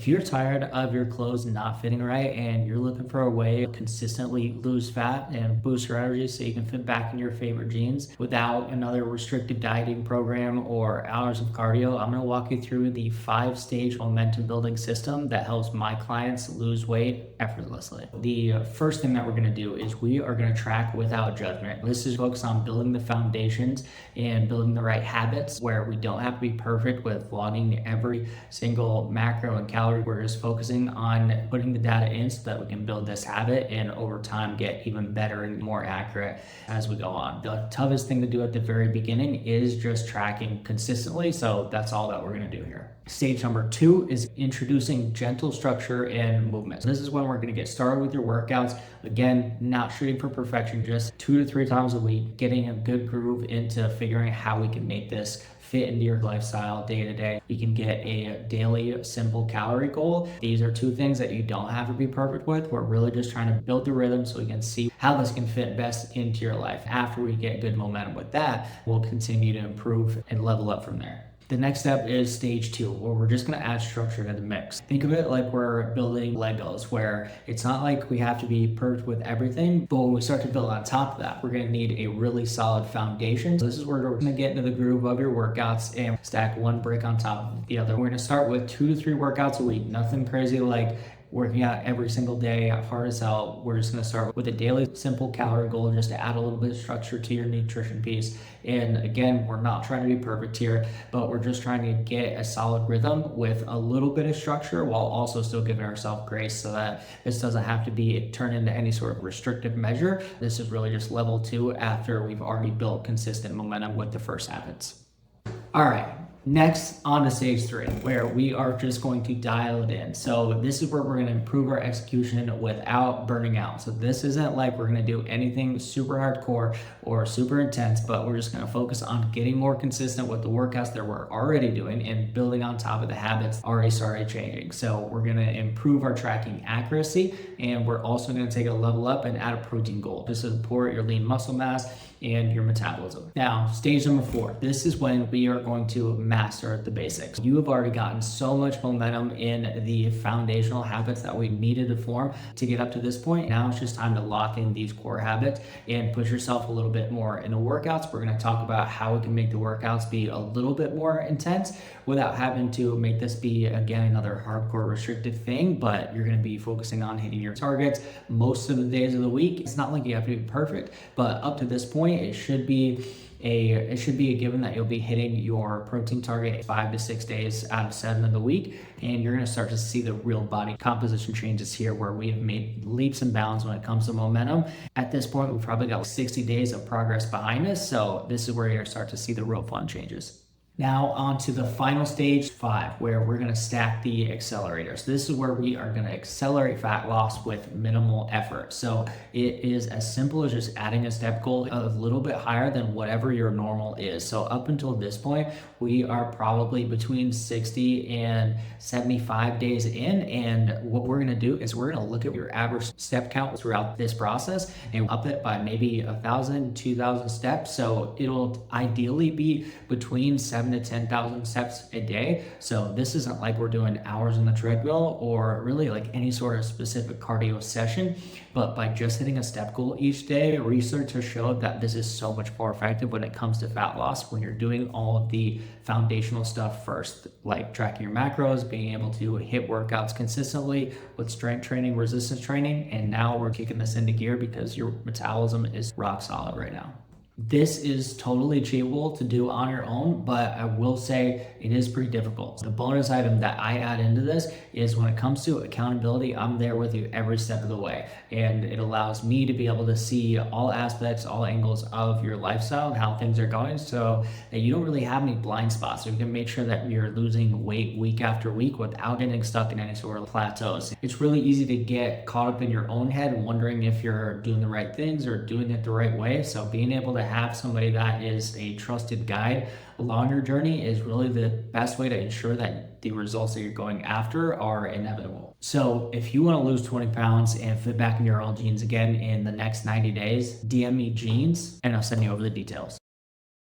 If you're tired of your clothes not fitting right and you're looking for a way to consistently lose fat and boost your energy so you can fit back in your favorite jeans without another restrictive dieting program or hours of cardio, I'm going to walk you through the 5-stage momentum building system that helps my clients lose weight effortlessly. The first thing that we're going to do is we are going to track without judgment. This is focused on building the foundations and building the right habits where we don't have to be perfect with logging every single macro and calorie. We're just focusing on putting the data in so that we can build this habit and over time get even better and more accurate as we go on. The toughest thing to do at the very beginning is just tracking consistently. So that's all that we're going to do here. Stage number 2 is introducing gentle structure and movement. So this is when we're going to get started with your workouts. Again, not shooting for perfection, just 2 to 3 times a week, getting a good groove into figuring out how we can make this fit into your lifestyle day to day. You can get a daily simple calorie goal. These are 2 things that you don't have to be perfect with. We're really just trying to build the rhythm so we can see how this can fit best into your life. After we get good momentum with that, we'll continue to improve and level up from there. The next step is stage 2, where we're just going to add structure to the mix. Think of it like we're building Legos, where it's not like we have to be perfect with everything, but when we start to build on top of that, we're going to need a really solid foundation. So this is where we're going to get into the groove of your workouts and stack one brick on top of the other. We're going to start with 2 to 3 workouts a week. Nothing crazy like working out every single day, hard as hell. We're just going to start with a daily simple calorie goal just to add a little bit of structure to your nutrition piece. And again, we're not trying to be perfect here, but we're just trying to get a solid rhythm with a little bit of structure while also still giving ourselves grace so that this doesn't have to be turned into any sort of restrictive measure. This is really just level 2 after we've already built consistent momentum with the first habits. All right. Next, on to stage 3, where we are just going to dial it in. So this is where we're going to improve our execution without burning out. So this isn't like we're going to do anything super hardcore or super intense, but we're just going to focus on getting more consistent with the workouts that we're already doing and building on top of the habits already started changing. So we're going to improve our tracking accuracy, and we're also going to take a level up and add a protein goal to support your lean muscle mass and your metabolism. Now, stage number 4, this is when we are going to master the basics. You have already gotten so much momentum in the foundational habits that we needed to form to get up to this point. Now it's just time to lock in these core habits and push yourself a little bit more in the workouts. We're going to talk about how we can make the workouts be a little bit more intense without having to make this be, again, another hardcore restrictive thing, but you're going to be focusing on hitting your targets most of the days of the week. It's not like you have to be perfect, but up to this point, it should be a given that you'll be hitting your protein target 5 to 6 days out of 7 of the week, and you're going to start to see the real body composition changes here where we have made leaps and bounds when it comes to momentum. At this point, we've probably got 60 days of progress behind us, so this is where you're going to start to see the real fun changes. Now on to the final stage 5, where we're going to stack the accelerators. This is where we are going to accelerate fat loss with minimal effort. So it is as simple as just adding a step goal a little bit higher than whatever your normal is. So up until this point, we are probably between 60 and 75 days in. And what we're going to do is we're going to look at your average step count throughout this process and up it by maybe 1,000, 2,000 steps. So it'll ideally be between 7 to 10,000 steps a day. So this isn't like we're doing hours on the treadmill or really like any sort of specific cardio session, but by just hitting a step goal each day, research has showed that this is so much more effective when it comes to fat loss when you're doing all of the foundational stuff first, like tracking your macros, being able to hit workouts consistently with strength training, resistance training, and now we're kicking this into gear because your metabolism is rock solid right now. This is totally achievable to do on your own, but I will say it is pretty difficult. The bonus item that I add into this is when it comes to accountability, I'm there with you every step of the way. And it allows me to be able to see all aspects, all angles of your lifestyle and how things are going so that you don't really have any blind spots. So you can make sure that you're losing weight week after week without getting stuck in any sort of plateaus. It's really easy to get caught up in your own head and wondering if you're doing the right things or doing it the right way. So being able to have somebody that is a trusted guide along your journey is really the best way to ensure that the results that you're going after are inevitable. So if you want to lose 20 pounds and fit back in your old jeans again in the next 90 days, DM me jeans and I'll send you over the details.